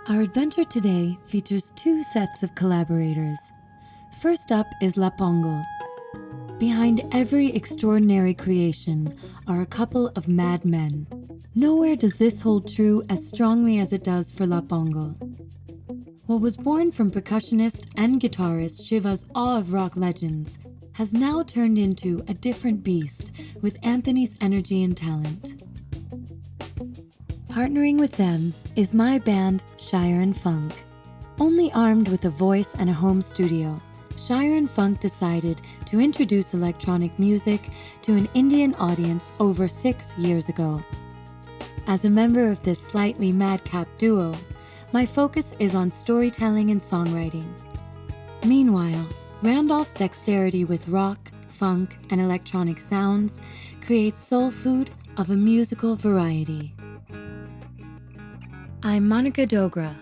Our adventure today features two sets of collaborators. First up is La Pongal. Behind every extraordinary creation are a couple of mad men. Nowhere does this hold true as strongly as it does for La Pongal. What was born from percussionist and guitarist Shiva's awe of rock legends has now turned into a different beast with Anthony's energy and talent. Partnering with them is my band, Shaa'ir and Func. Only armed with a voice and a home studio, Shaa'ir and Func decided to introduce electronic music to an Indian audience over 6 years ago. As a member of this slightly madcap duo, my focus is on storytelling and songwriting. Meanwhile, Randolph's dexterity with rock, funk, and electronic sounds creates soul food of a musical variety. I'm Monica Dogra.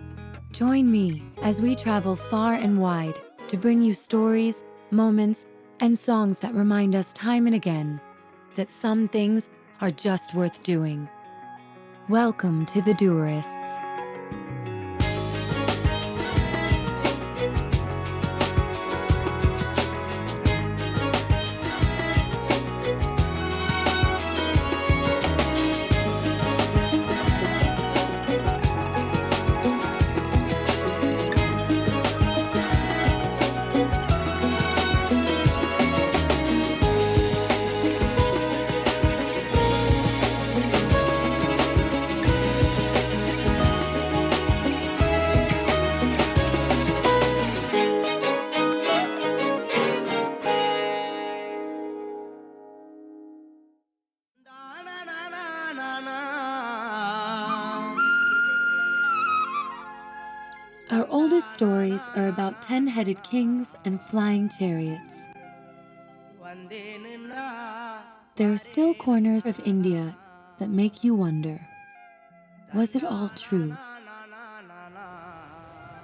Join me as we travel far and wide to bring you stories, moments, and songs that remind us time and again that some things are just worth doing. Welcome to the Dewarists. Our oldest stories are about 10-headed kings and flying chariots. There are still corners of India that make you wonder, was it all true?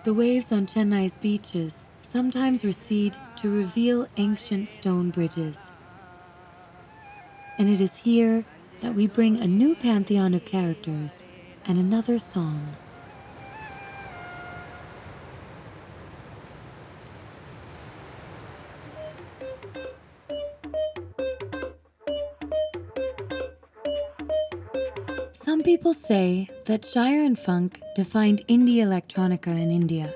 The waves on Chennai's beaches sometimes recede to reveal ancient stone bridges. And it is here that we bring a new pantheon of characters and another song. Some people say that Shaa'ir and Func defined indie electronica in India.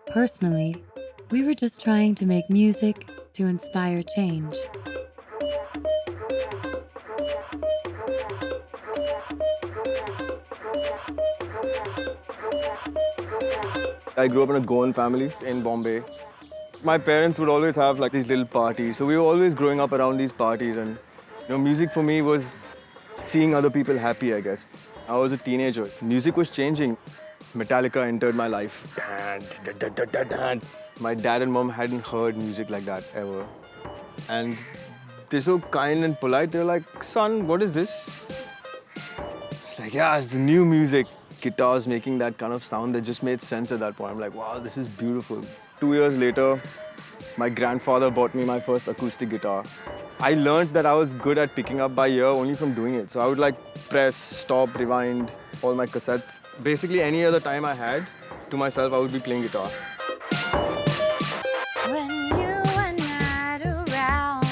Personally, we were just trying to make music to inspire change. I grew up in a Goan family in Bombay. My parents would always have like these little parties, so we were always growing up around these parties, and music for me was seeing other people happy, I guess. I was a teenager. Music was changing. Metallica entered my life. My dad and mom hadn't heard music like that ever. And they're so kind and polite. They're like, son, what is this? It's like, yeah, it's the new music. Guitars making that kind of sound that just made sense at that point. I'm like, wow, this is beautiful. 2 years later, my grandfather bought me my first acoustic guitar. I learned that I was good at picking up by ear only from doing it. So I would like press, stop, rewind, all my cassettes. Basically any other time I had to myself, I would be playing guitar. When you are not around,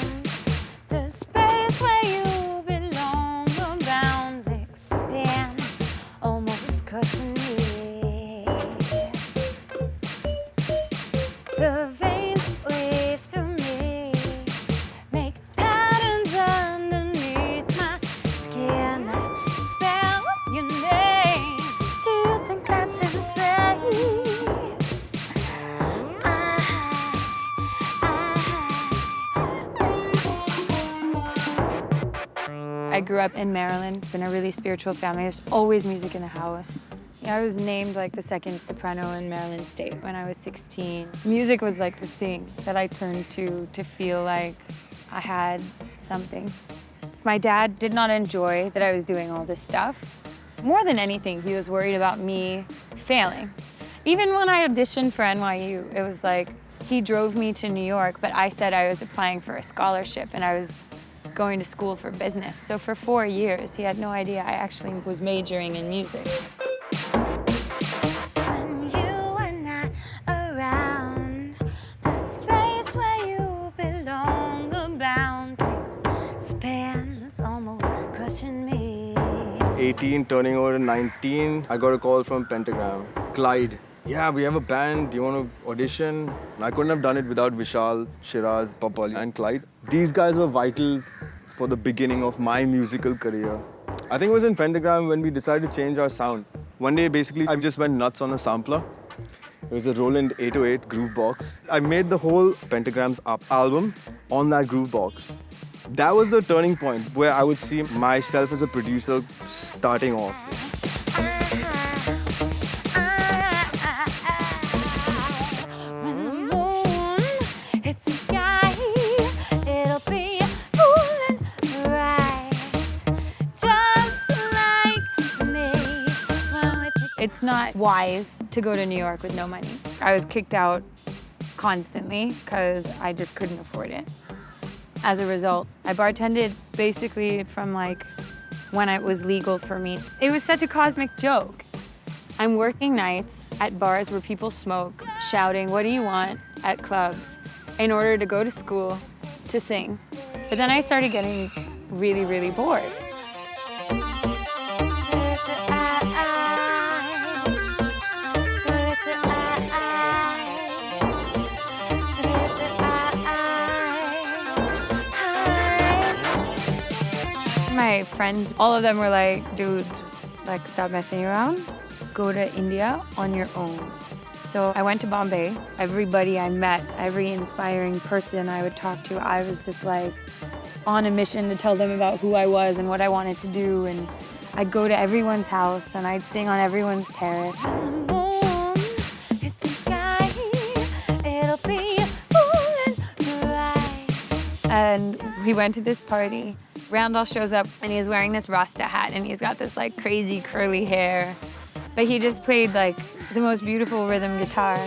the space where you belong, the bounds expand, almost crushing me. The veins wave through me, make patterns underneath my skin, spell your name. Do you think that's insane? I grew up in Maryland, in a really spiritual family. There's always music in the house. I was named like the second soprano in Maryland State when I was 16. Music was like the thing that I turned to feel like I had something. My dad did not enjoy that I was doing all this stuff. More than anything, he was worried about me failing. Even when I auditioned for NYU, it was like he drove me to New York, but I said I was applying for a scholarship and I was going to school for business. So for 4 years, he had no idea I actually was majoring in music. When 18, turning over to 19, I got a call from Pentagram. Clyde. Yeah, we have a band. Do you want to audition? And I couldn't have done it without Vishal, Shiraz, Papali, and Clyde. These guys were vital for the beginning of my musical career. I think it was in Pentagram when we decided to change our sound. One day, basically, I just went nuts on a sampler. It was a Roland 808 groove box. I made the whole Pentagram's album on that groove box. That was the turning point where I would see myself as a producer starting off. When the moon hits the sky, it'll be cool and bright, just like me. It's not wise to go to New York with no money. I was kicked out constantly because I just couldn't afford it. As a result, I bartended basically from like when it was legal for me. It was such a cosmic joke. I'm working nights at bars where people smoke, shouting, "What do you want?" at clubs in order to go to school to sing. But then I started getting really, really bored. My friends, all of them were like, "Dude, like stop messing around. Go to India on your own." So I went to Bombay. Everybody I met, every inspiring person I would talk to, I was just like on a mission to tell them about who I was and what I wanted to do. And I'd go to everyone's house and I'd sing on everyone's terrace. When the moon hits the sky, it'll be cool and bright. And we went to this party. Randolph shows up and he's wearing this Rasta hat and he's got this like crazy curly hair. But he just played like the most beautiful rhythm guitar.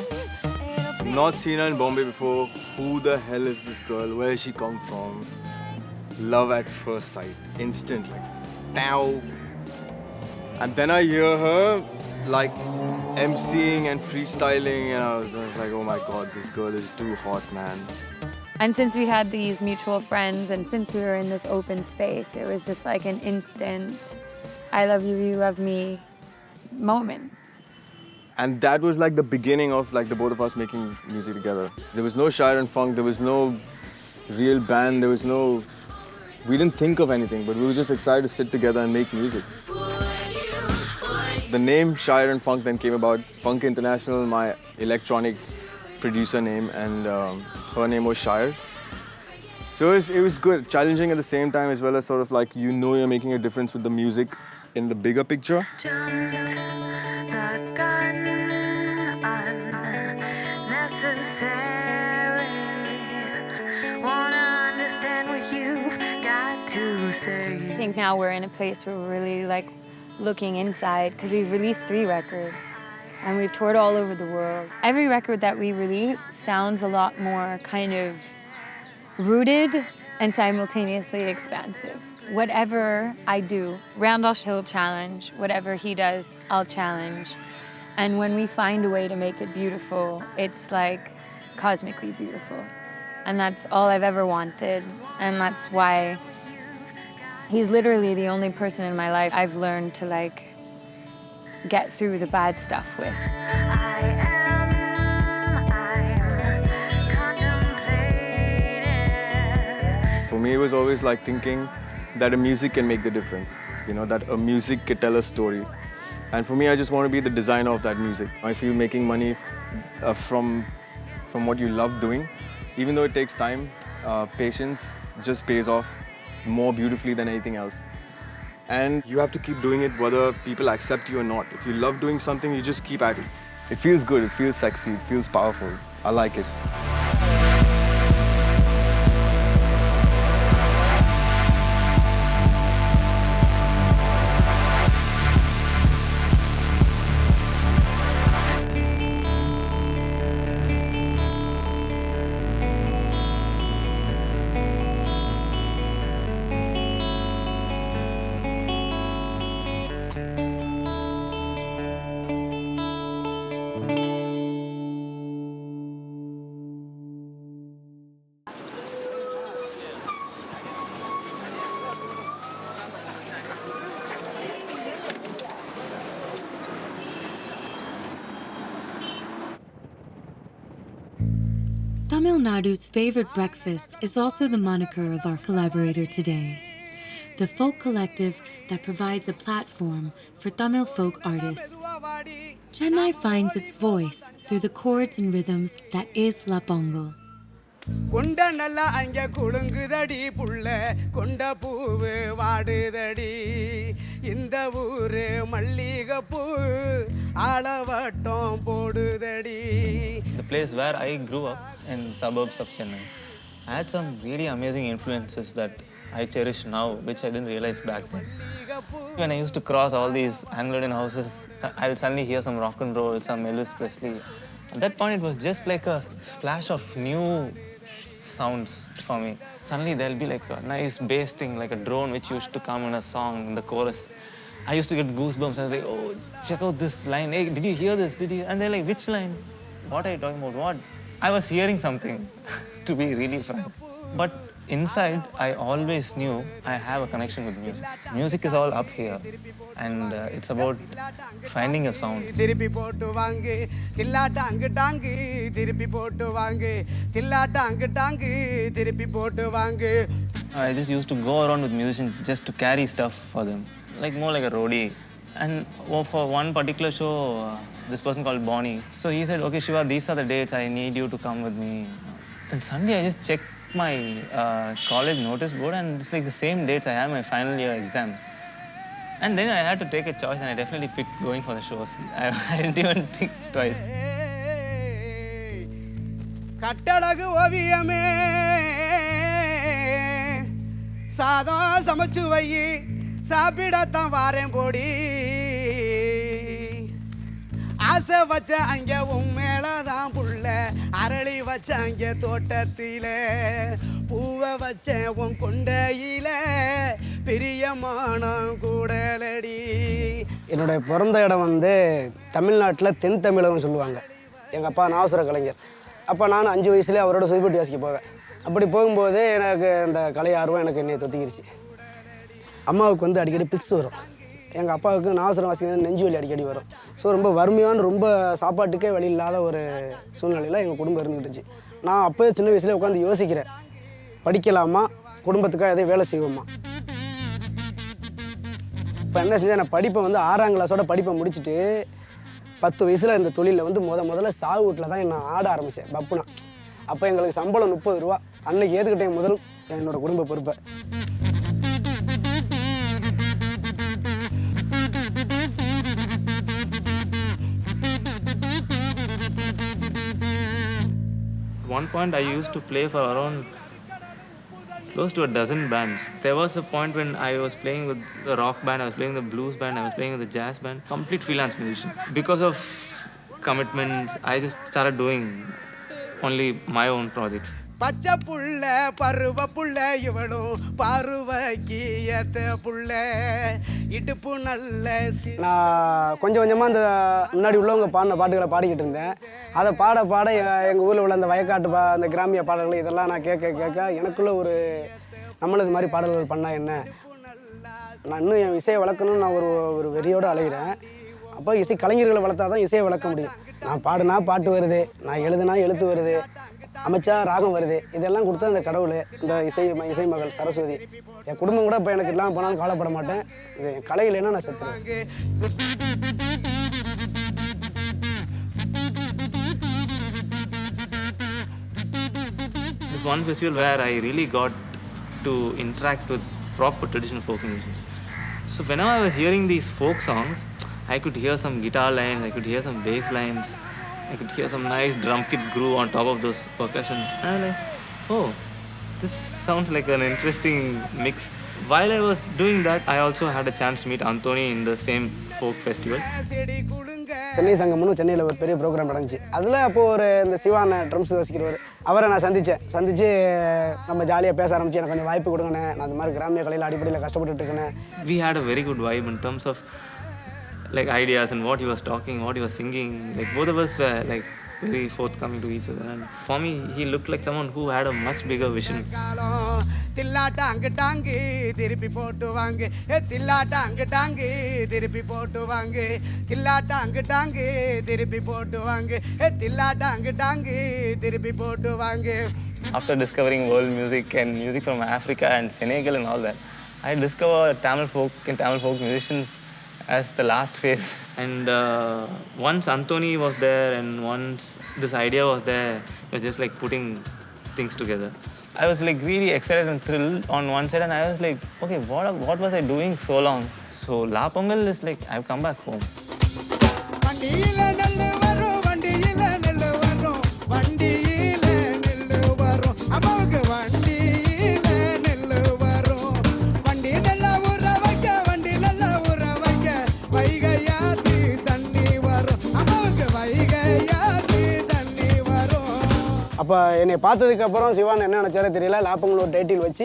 Not seen her in Bombay before. Who the hell is this girl? Where does she come from? Love at first sight. Instant, like, pow. And then I hear her like emceeing and freestyling and I was like, oh my God, this girl is too hot, man. And since we had these mutual friends and since we were in this open space, it was just like an instant, I love you, you love me moment. And that was like the beginning of like the both of us making music together. There was no Shaa'ir and Func, there was no real band, we didn't think of anything, but we were just excited to sit together and make music. The name Shaa'ir and Func then came about. Func International, my electronic producer name, and her name was Shaa'ir. So it was good, challenging at the same time, as well as sort of like you're making a difference with the music in the bigger picture. I think now we're in a place where we're really like looking inside because we've released 3 records and we've toured all over the world. Every record that we release sounds a lot more kind of rooted and simultaneously expansive. Whatever I do, Randolph will challenge. Whatever he does, I'll challenge. And when we find a way to make it beautiful, it's like cosmically beautiful. And that's all I've ever wanted. And that's why he's literally the only person in my life I've learned to like get through the bad stuff with. For me, it was always like thinking that a music can make the difference, that a music can tell a story. And for me, I just want to be the designer of that music. I feel making money from what you love doing, even though it takes time, patience just pays off more beautifully than anything else. And you have to keep doing it whether people accept you or not. If you love doing something, you just keep at it. It feels good, it feels sexy, it feels powerful. I like it. Tamil Nadu's favorite breakfast is also the moniker of our collaborator today. The folk collective that provides a platform for Tamil folk artists. Chennai finds its voice through the chords and rhythms that is La Pongal. கொண்ட நல்லா அங்க குலுங்குதடி புள்ள கொண்ட பூவு வாடுதடி இந்த ஊரு மல்லிகைப்பூ ஆளவட்டம் போடுதடி. The place where I grew up in suburbs of Chennai, I had some really amazing influences that I cherish now, which I didn't realize back then. When I used to cross all these Anglo-Indian houses, I will suddenly hear some rock and roll, some Elvis Presley. At that point, it was just like a splash of new sounds for me. Suddenly there'll be like a nice bass thing, like a drone which used to come in a song in the chorus. I used to get goosebumps. I was like, oh, check out this line. Hey, did you hear this? Did you? And they're like, which line? What are you talking about? What? I was hearing something, to be really frank. But inside, I always knew I have a connection with music. Music is all up here, and it's about finding a sound. திருப்பி போட்டு வாங்கு தில்லா டாங்கு டாங்கு திருப்பி போட்டு வாங்கு தில்லா டாங்கு டாங்கு திருப்பி போட்டு வாங்கு. I just used to go around with musicians just to carry stuff for them, like more like a roadie. And for one particular show, this person called Bonnie, so he said, okay Shiva, these are the dates, I need you to come with me. And suddenly I just checked my college notice board and it's like the same dates I have my final year exams. And then I had to take a choice and I definitely picked going for the shows. I didn't even think twice. கட்டழகு ஓவியமே சாதம் சமைச்சு வை சாப்பிடத்தான் வாரேன் போடி ஆசை வச்ச அங்க உன் மேலதான் புள்ள அரளி வச்ச அங்க தோட்டத்தில பூவை வச்ச உன் கொண்டையில பிரியமானம் கூடலடி. என்னுடைய பிறந்த இடம் வந்து தமிழ்நாட்டில் தென் தமிழகம்னு சொல்லுவாங்க. எங்கள் அப்பா நாசுர கலைஞர். அப்போ நான் 5 வயசுலேயே அவரோட சுதிப்பட்டி வாசிக்க போவேன். அப்படி போகும்போது எனக்கு அந்த கலை ஆர்வம் எனக்கு என்னை தொத்திக்கிருச்சு. அம்மாவுக்கு வந்து அடிக்கடி பிக்ஸ் வரும். எங்கள் அப்பாவுக்கு நாசுரம் வாசிக்கிறது நெஞ்சு வலி அடிக்கடி வரும். ஸோ ரொம்ப வறுமையான ரொம்ப சாப்பாட்டுக்கே வழி இல்லாத ஒரு சூழ்நிலையில் எங்கள் குடும்பம் இருந்துக்கிட்டுச்சு. நான் அப்போயே சின்ன வயசுலேயே உட்காந்து யோசிக்கிறேன், படிக்கலாமா குடும்பத்துக்காக எதையும் வேலை செய்வோமா. இப்போ என்ன செஞ்சேன், நான் படிப்பை வந்து 6ஆம் கிளாஸோட படிப்பை முடிச்சுட்டு 10 வயசில் இந்த தொழிலில் வந்து முதல்ல சாவு வீட்டில் தான் நான் ஆட ஆரம்பித்தேன் பப்புனா. அப்போ எங்களுக்கு சம்பளம் 30 ரூபா. அன்னைக்கு ஏற்றுக்கிட்டேன் முதல் என்னோடய குடும்ப பொறுப்பை. At one point I used to play for around close to a dozen bands. There was a point when I was playing with the rock band, I was playing with the blues band, I was playing with the jazz band, complete freelance musician. Because of commitments, I just started doing only my own projects. பச்சை புள்ள பருவ புள்ள இவளும் பருவக்கு ஏத்த புள்ள இடுப்பு நல்ல. நான் கொஞ்சம் கொஞ்சமாக அந்த முன்னாடி உள்ளவங்க பாடின பாட்டுகளை பாடிக்கிட்டு இருந்தேன். அதை பாட எங்கள் ஊரில் உள்ள அந்த வயக்காட்டு அந்த கிராமிய பாடல்கள் இதெல்லாம் நான் கேட்க எனக்குள்ளே ஒரு நம்மளும் இது மாதிரி பாடல்கள் பண்ணால் என்ன, நான் இன்னும் என் இசையை வளர்க்கணும்னு நான் ஒரு வெறியோடு அலைகிறேன். அப்போ இசை கலைஞர்களை வளர்த்தா தான் இசையை வளர்க்க முடியும். நான் பாடுனா பாட்டு வருது, நான் எழுதுனா எழுத்து வருது, அமைச்சா ராகம் வருது. இதெல்லாம் கொடுத்தா இந்த கடவுள், இந்த இசை மகள் சரஸ்வதி. என் குடும்பம் கூட இப்போ எனக்கு இல்லாமல் போனாலும் கவலைப்பட மாட்டேன். இது என் கலை இல்லைன்னா நான் செத்துருவேன். This one festival where I really got to interact with proper traditional folk musicians. So whenever I was hearing these folk songs, I could hear some guitar lines, I could hear some bass lines, I could hear some nice drum kit groove on top of those percussions. And I'm like, oh, this sounds like an interesting mix. While I was doing that, I also had a chance to meet Anthony in the same folk festival. Chennai சங்கம்னு சென்னையில் ஒரு பெரிய program நடந்துச்சு. அதில் அப்போது இந்த சிவான drums வாசிக்கிறவர் அவரை நான் சந்தித்து நம்ம ஜாலியாக பேச ஆரம்பிச்சு, எனக்கு கொஞ்சம் வாய்ப்பு கொடுங்கண்ணே, நான் அந்த மாதிரி கிராமிய கலையில் அடிப்படையில் கஷ்டப்பட்டுட்டு இருக்கேன். We had a very good vibe in terms of like ideas and what he was talking, what he was singing. Like both of us were like very forthcoming to each other. And for me, he looked like someone who had a much bigger vision. தில்லா டாங்கு டாங்கு திருப்பி போட்டு வாங்க தில்லா டாங்கு டாங்கு திருப்பி போட்டு வாங்க தில்லா டாங்கு டாங்கு திருப்பி போட்டு வாங்க தில்லா டாங்கு டாங்கு திருப்பி போட்டு வாங்க. After discovering world music and music from Africa and Senegal and all that, I discovered Tamil folk and Tamil folk musicians as the last phase. And once Anthony was there and once this idea was there, it was just like putting things together. I was like really excited and thrilled on one side, and I was like, okay, what was I doing so long? So La Pongal is like, I've come back home. வண்டியில நெல்லு வரும் வண்டியில நெல்லு வரும் வண்டியில நெல்லு வரும் அம்மாவுக்கு வண்டியில நெல்லு வரும் வண்டி நல்லா ஊற வைக்க வண்டி நல்லா ஊற வைக்க வைகையாத்து தண்ணி வரும் அம்மாவுக்கு வைகையாத்து தண்ணி வரும். அப்போ என்னை பார்த்ததுக்கப்புறம் சிவான் என்ன நினச்சாரோ தெரியல, லாப்பங்கள் ஒரு டைட்டில் வச்சு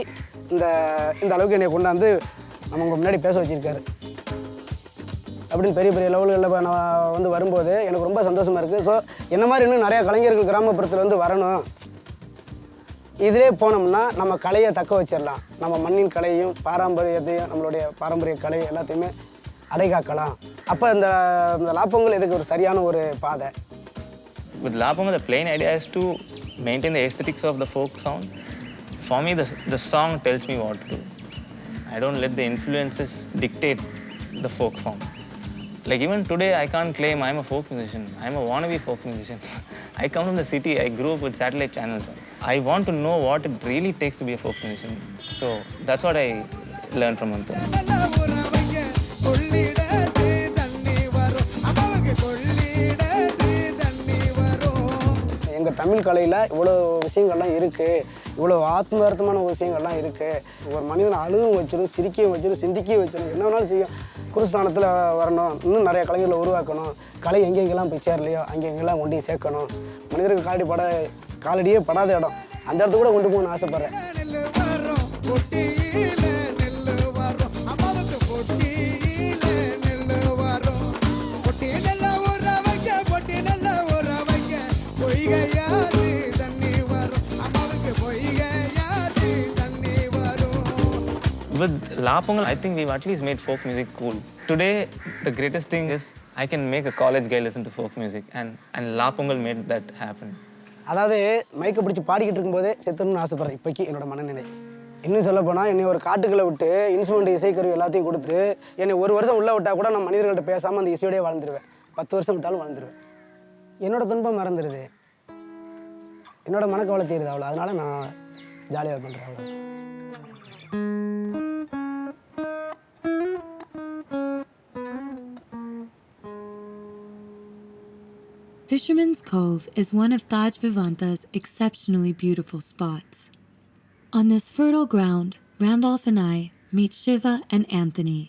இந்த அளவுக்கு என்னை கொண்டாந்து நம்ம உங்கள் முன்னாடி பேச வச்சுருக்காரு. அப்படின்னு பெரிய பெரிய லெவல்களில் நான் வந்து வரும்போது எனக்கு ரொம்ப சந்தோஷமாக இருக்குது. ஸோ என்ன மாதிரி இன்னும் நிறையா கலைஞர்கள் கிராமப்புறத்தில் வந்து வரணும். இதிலே போனோம்னா நம்ம கலையை தக்க வச்சிடலாம். நம்ம மண்ணின் கலையும் பாரம்பரியத்தையும் நம்மளுடைய பாரம்பரிய கலை எல்லாத்தையுமே அடைகாக்கலாம். அப்போ இந்த லாப்பங்கள் இதுக்கு ஒரு சரியான ஒரு பாதை. With La Pongal, the plain idea is to maintain the aesthetics of the folk sound. For me, the song tells me what to do. I don't let the influences dictate the folk form. Like even today, I can't claim I'm a folk musician. I'm a wannabe folk musician. I come from the city. I grew up with satellite channels. I want to know what it really takes to be a folk musician. So that's what I learned from Anthony. எங்கள் தமிழ் கலையில் இவ்வளோ விஷயங்கள்லாம் இருக்குது, இவ்வளோ ஆத்மார்த்தமான விஷயங்கள்லாம் இருக்குது. ஒரு மனிதனை அழுவும் வச்சிடும், சிரிக்கையும் வச்சிடும், சிந்திக்கையும் வச்சிடும், என்ன வேணாலும் செய்யும். குருஸ்தானத்தில் வரணும், இன்னும் நிறைய கலைஞர்களை உருவாக்கணும். கலை எங்கெங்கெல்லாம் போய் சேரலையோ அங்கெங்கெல்லாம் கொண்டு சேர்க்கணும். மனிதர்கள் காலடியே படாத இடம் அந்த இடத்துக்கு கூட கொண்டு போகணும்னு ஆசைப்பட்றேன். With La Pongal, I think we've at least made folk music cool. Today, the greatest thing is I can make a college guy listen to folk music, and La Pongal made that happen. அதாவது மைக்கை பிடிச்சி பாடிக்கிட்டு இருக்கும்போதே செத்துணும்னு ஆசைப்பட்றேன் இப்போக்கி என்னோட மனநிலை. இன்னும் சொல்ல போனால் என்னை ஒரு காட்டுக்களை விட்டு இன்ஸ்ட்ருமெண்ட் இசைக்கருவி எல்லாத்தையும் கொடுத்து என்னை ஒரு வருஷம் உள்ளே விட்டால் கூட நான் மனிதர்கள்ட்ட பேசாமல் அந்த இசையோடய வாழ்ந்துருவேன். 10 வருஷம் விட்டாலும் வாழ்ந்துருவேன். என்னோட துன்பம் மறந்துடுது, என்னோட மனக்கவலை தீருது, அவ்வளோ. அதனால் நான் ஜாலியாக பண்ணுறேன், அவ்வளோ. Fisherman's Cove is one of Taj Vivanta's exceptionally beautiful spots. On this fertile ground, Randolph and I meet Siva and Anthony.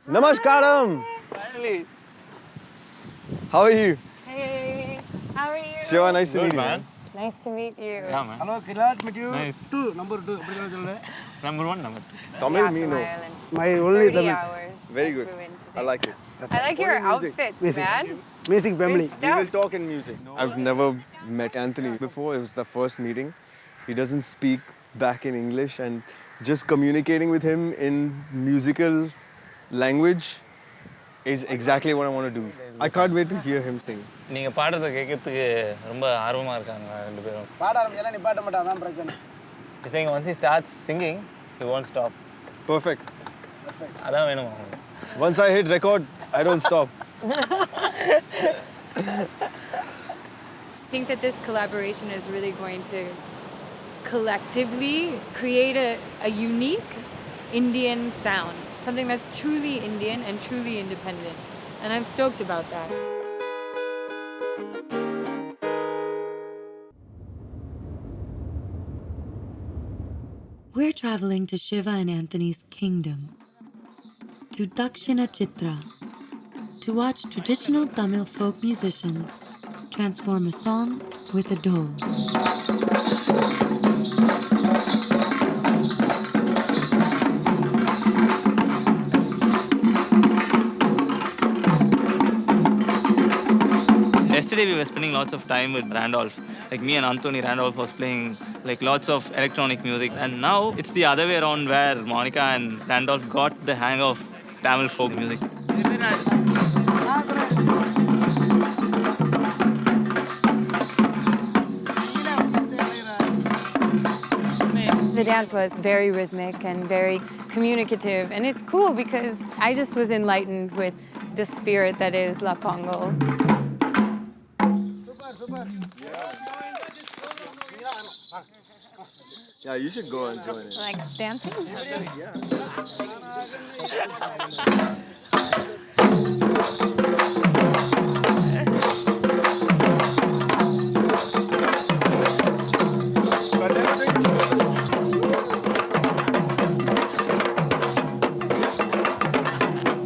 Namaskaram! Finally! How are you? Hey, how are you? Shiva, nice to meet you. man. Nice to meet you. Yeah, man. Hello, glad meet you. Nice. Number 2 அப்படி தான் சொல்லுவேன். Number 1, number 2. Tamil, Yeah, me from no. Ireland. My only 30 Tamil. hours. Very I good. flew in today. I like it. I like your Only music. outfits, Music. man. Music family. Good We stuff. will talk in music. I've never met Anthony before. It was the first meeting. He doesn't speak back in English, and just communicating with him in musical language is exactly what I want to do. I can't wait to hear him sing. நீங்க பாடுறத கேட்கறதுக்கு ரொம்ப ஆர்வமா இருக்காங்க ரெண்டு பேரும். பாட ஆரம்பிச்சா நிப்பாட்ட மாட்டான், அதான் பிரச்சனை. He's saying once he starts singing, he won't stop. Perfect. அதான் வேணுமா உங்களுக்கு? Once I hit record, I don't stop. I think that this collaboration is really going to collectively create a unique Indian sound, something that's truly Indian and truly independent. And I'm stoked about that. We're traveling to Shiva and Anthony's kingdom, to Dakshina Chitra, to watch traditional Tamil folk musicians transform a song with a dole. yesterday we were spending lots of time with Randolph. Like me and Anthony, Randolph was playing like lots of electronic music. And now it's the other way around where Monica and Randolph got the hang of Tamil folk music. The dance was very rhythmic and very communicative, and it's cool because I just was enlightened with the spirit that is La Pongal. Yeah, you should go and join it. Like dancing?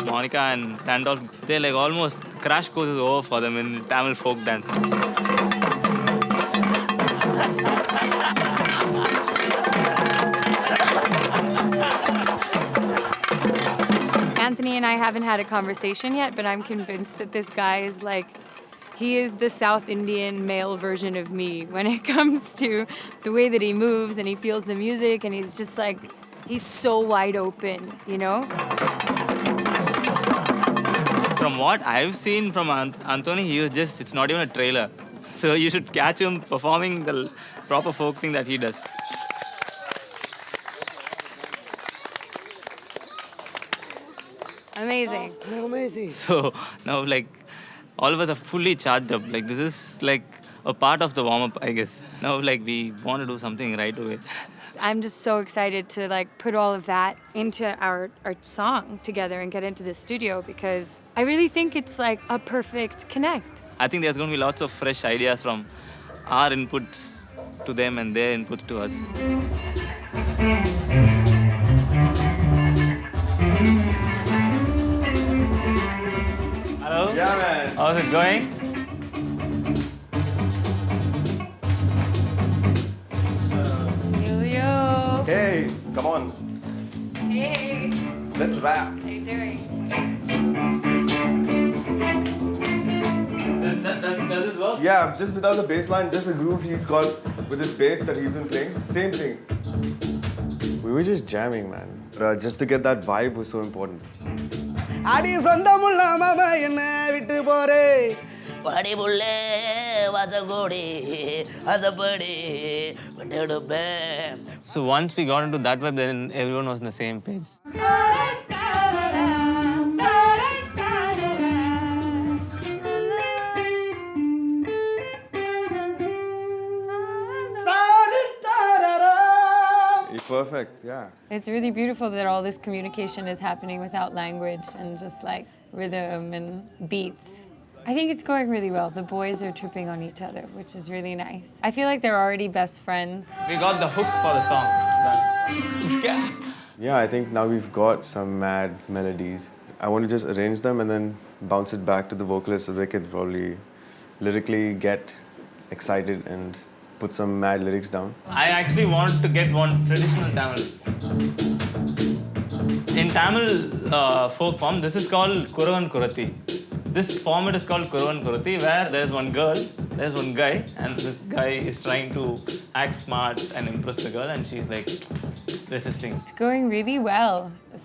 Monica and Randolph, they're like almost crash courses over for them in Tamil folk dance. Anthony and I haven't had a conversation yet, but I'm convinced that this guy is like, he is the South Indian male version of me when it comes to the way that he moves and he feels the music, and he's just like, he's so wide open, you know? From what I've seen from Anthony, he was just, it's not even a trailer. So you should catch him performing the proper folk thing that he does. Amazing. Amazing. So now like all of us are fully charged up. Like this is like a part of the warm-up, I guess. Now like we want to do something right away. I'm just so excited to like put all of that into our song together and get into the studio because I really think it's like a perfect connect. I think there's going to be lots of fresh ideas from our inputs to them and their inputs to us. Hello? Yeah, man. How's it going? Julio. Hey, come on. Hey. Let's rap. How you doing? Does this work? Yeah, just without the bass line, just the groove he's got with his bass that he's been playing. Same thing. We were just jamming, man. Just to get that vibe was so important. அடி சொந்தமுள்ள மாமா என்ன விட்டு போறே படிபுள்ளே வசகோடி அதபடி விட்டுடுப்பேன். So once we got into that vibe, then everyone was on the same page. It's perfect, yeah. It's really beautiful that all this communication is happening without language and just like rhythm and beats. I think it's going really well. The boys are tripping on each other, which is really nice. I feel like they're already best friends. We got the hook for the song. Yeah. Yeah, I think now we've got some mad melodies. I want to just arrange them and then bounce it back to the vocalist so they could probably lyrically get excited and put some mad lyrics down. I actually want to get one traditional Tamil. In Tamil folk form, this is called Kuruvan Kurati. This format is called Kuruvan Kurati, where there's one girl, there's one guy, and this guy is trying to act smart and impress the girl, and she's like resisting. It's going really well.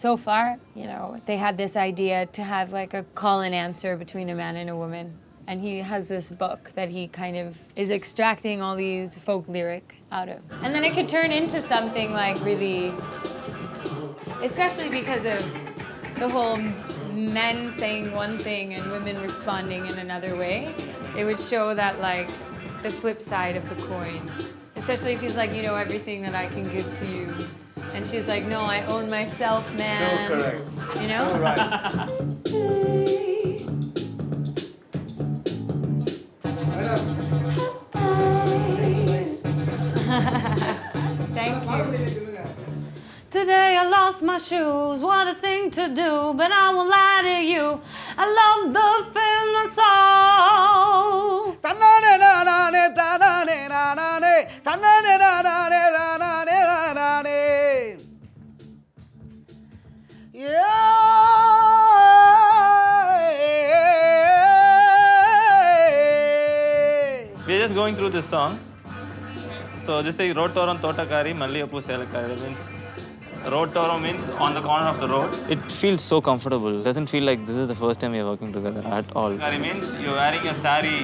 So far, you know, they had this idea to have like a call and answer between a man and a woman. And he has this book that he kind of is extracting all these folk lyric out of. And then it could turn into something like really, especially because of the whole men saying one thing and women responding in another way. It would show that like the flip side of the coin. Especially if he's like, you know, everything that I can give to you. And she's like, no, I own myself, man. So correct. You know? So right. Thank you. Today I lost my shoes, what a thing to do, but I won't lie to you. I love the film and soul. தன்னானே நானே தானே நானே தன்னானே நானே தானே நானே Yeah. going through this song. So this is Rotoram Totakari Malliyapu Selakari. That means Rotoram means on the corner of the road. It feels so comfortable. It doesn't feel like this is the first time we are working together at all. Totakari means you're wearing a saree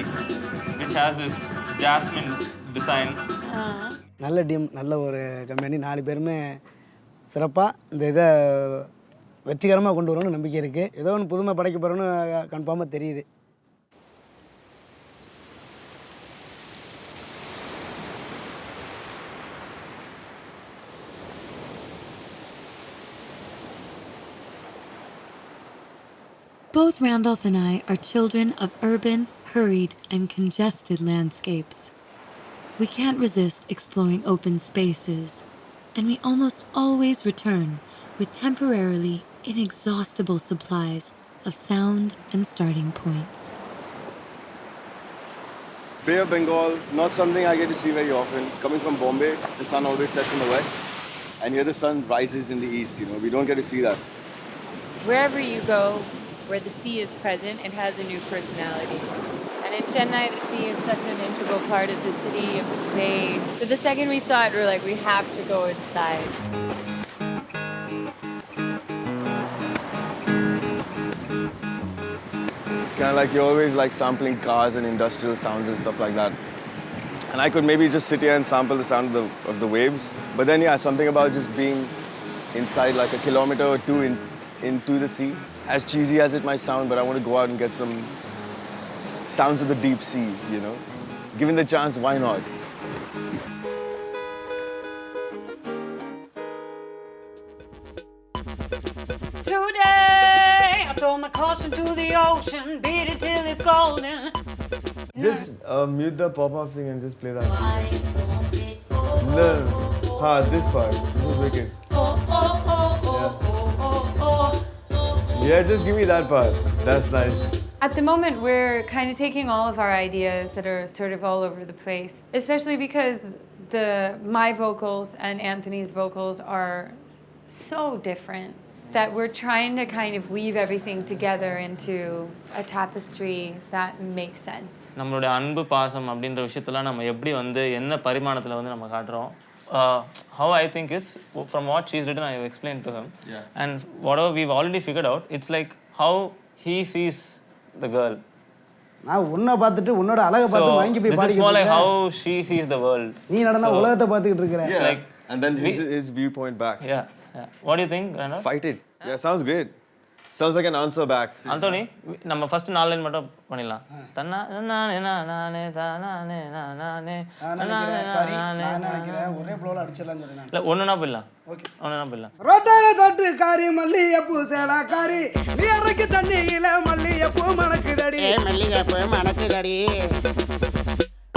which has this jasmine design. நல்ல team, நல்ல ஒரு company, 4 பேருமே சிறப்பாக இந்த இதை வெற்றிகரமாக கொண்டு வரணும்னு நம்பிக்கை இருக்குது. ஏதோ ஒன்று புதுமை படைக்க போகிறோன்னு கன்ஃபார்மாக தெரியுது. Both Randolph and I are children of urban, hurried, and congested landscapes. We can't resist exploring open spaces, and we almost always return with temporarily inexhaustible supplies of sound and starting points. Bay of Bengal, not something I get to see very often. Coming from Bombay, the sun always sets in the west, and here the sun rises in the east. You know, we don't get to see that. Wherever you go, where the sea is present, it has a new personality. And in Chennai, the sea is such an integral part of the city, of the place. So the second we saw it, we were like, we have to go inside. It's kind of like you're always like sampling cars and industrial sounds and stuff like that. And I could maybe just sit here and sample the sound of the waves. But then, yeah, something about just being inside like a kilometer or two into the sea. As cheesy as it might sound, but I want to go out and get some sounds of the deep sea, you know. Given the chance, why not? Today, I throw my caution to the ocean, beat it till it's golden. Just mute the pop-up thing and just play that. No. This part. This is wicked. Yeah, just give me that part. That's nice. At the moment, we're kind of taking all of our ideas that are sort of all over the place, especially because my vocals and Anthony's vocals are so different that we're trying to kind of weave everything together into a tapestry that makes sense. நம்மளுடைய அன்பு பாசம் அப்படின்ற விஷயத்துல நம்ம எப்படி வந்து என்ன பரிமாணத்துல வந்து நம்ம காட்டுறோம். How I think is, from what she's written, I have explained to him. Yeah. And whatever we've already figured out, it's like how he sees the girl. நான் உன்னை பார்த்துட்டு உன்னோட அழகை பார்த்து வாங்கி போய் பாடிக்கிட்டு இருக்கேன். This is more like how she sees the world. நீ நடனா உலகத்தை பார்த்துக்கிட்டு இருக்கற. Yeah. Like, and then his viewpoint back. Yeah. What do you think, Randolph? Fight it. Yeah, sounds great. Sounds like an answer back. Anthony, நம்ம first 4 line மட்டும் பண்ணிடலாம். தன்னா நானே நானே தானே நானே சாரி நான் நினைக்கிறேன் ஒரே ஃப்ளோல அடிச்சலாம் சொல்றேன். இல்ல ஒண்ணுனா போயிடலாம். ஓகே. ஒண்ணுனா போயிடலாம். ரோட்டால தொட்டு காரி மல்லியப்பூ சேலாக்காரி நீ அரைக்கு தண்ணியில மல்லியப்பூ மணக்குதடி. மல்லிகைப்பூ மணக்குதடி.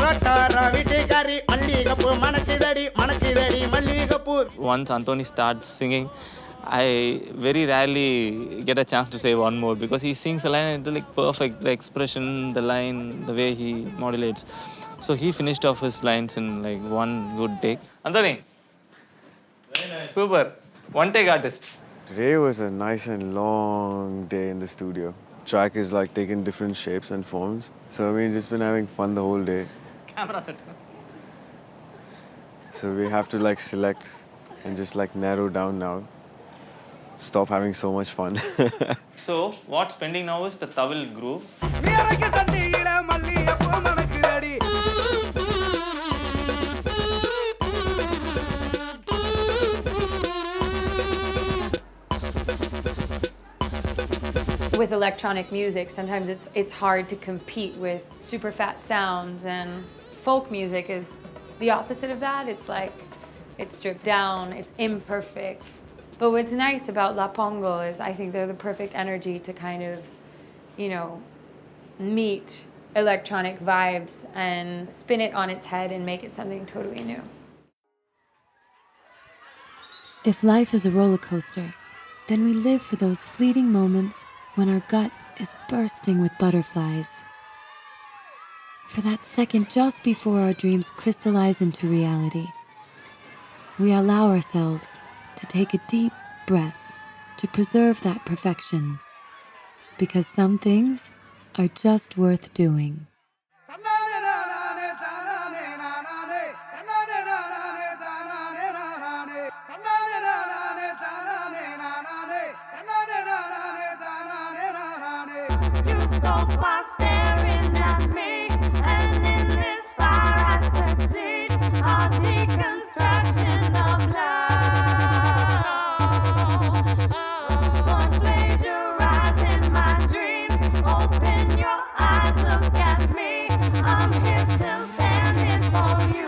ரோட்டார வீட்டுக்காரி மல்லியப்பூ மணக்குதடி மணக்குதடி மல்லியப்பூ. Once Anthony starts singing, I very rarely get a chance to say one more because he sings a line and it's like perfect, the expression, the line, the way he modulates. So he finished off his lines in like one good take. Anthony, very nice. Super, one take artist. Today was a nice and long day in the studio. Track is like taking different shapes and forms. So we've just been having fun the whole day. Camera. So we have to like select and just like narrow down now. Stop having so much fun. So what's pending now is the tawil groove. With electronic music, sometimes it's hard to compete with super fat sounds, and folk music is the opposite of that. It's like it's stripped down, it's imperfect. But what's nice about La Pongal is I think they're the perfect energy to kind of, meet electronic vibes and spin it on its head and make it something totally new. If life is a roller coaster, then we live for those fleeting moments when our gut is bursting with butterflies. For that second just before our dreams crystallize into reality, we allow ourselves to take a deep breath to preserve that perfection, because some things are just worth doing. You stole while staring at me, and in this fire I succeed. A deconstruction of love. Don't plagiarize in my dreams. Open your eyes, look at me. I'm here still standing for you.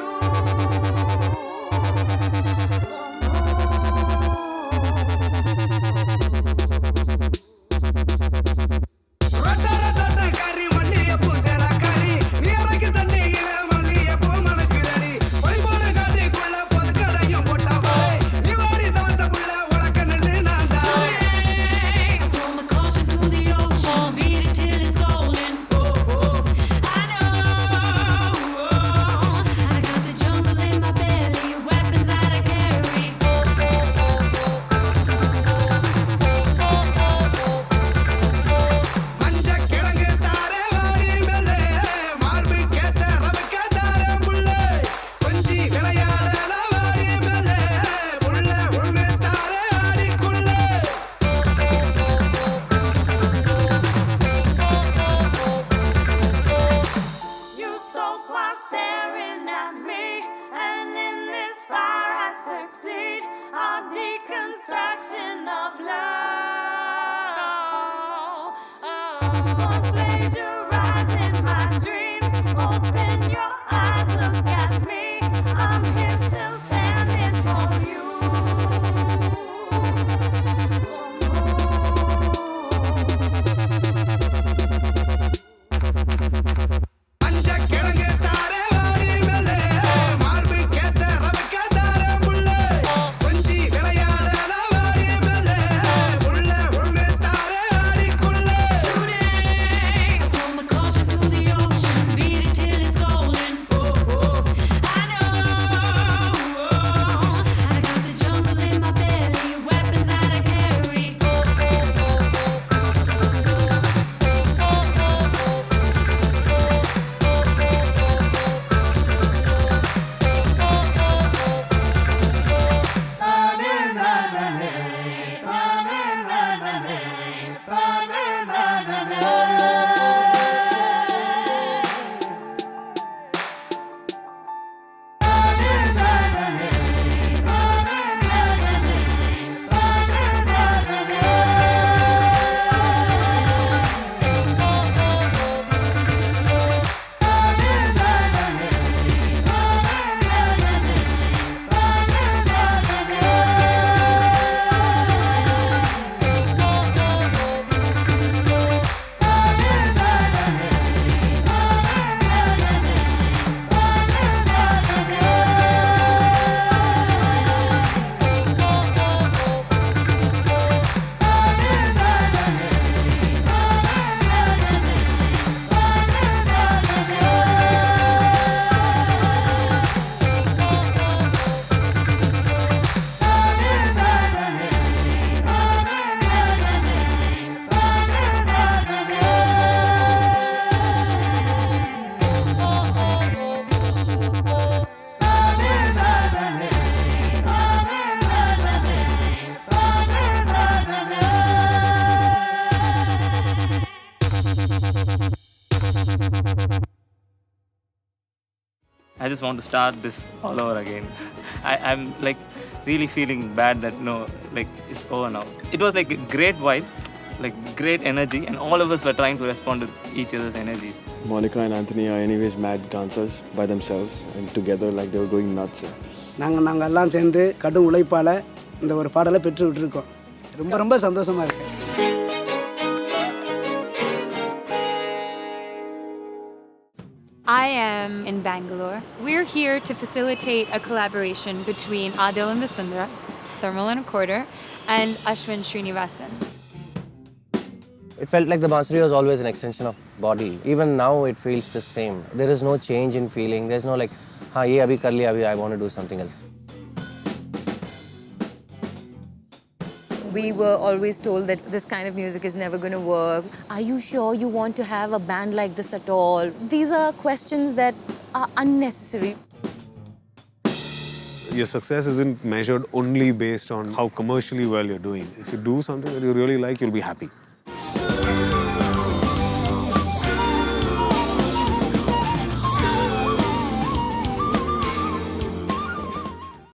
Throw my caution to the ocean, beat it till it's golden. I know. I got the jungle in my belly, weapons that I carry. You stole while staring at me, and in this fire I succeed. A deconstruction of love. Don't plagiarize in my dreams. Open your eyes, look at me. I'm here still standing for you. Today, throw my caution to the ocean, beat it till it's golden. I know. I got the jungle in my belly, weapons that I carry. I just want to start this all over again. I'm like really feeling bad that no, like it's over now. It was like a great vibe, like great energy, and all of us were trying to respond to each other's energies. Monica and Anthony are anyways mad dancers by themselves, and together like they were going nuts. நாங்கள் எல்லாம் சேர்ந்து கடும் உழைப்பால் இந்த ஒரு பாடலை பெற்று விட்டுருக்கோம். ரொம்ப ரொம்ப சந்தோஷமாக இருக்கு. I am in Bangalore. We're here to facilitate a collaboration between Adil and Vasundhara, Thermal and a Quarter, and Ashwin Srinivasan. It felt like the bansuri was always an extension of body. Even now it feels the same. There is no change in feeling. There's no like, ye abhi kar liya, abhi I want to do something else. We were always told that this kind of music is never going to work. Are you sure you want to have a band like this at all? These are questions that are unnecessary. Your success isn't measured only based on how commercially well you're doing. If you do something that you really like, you'll be happy.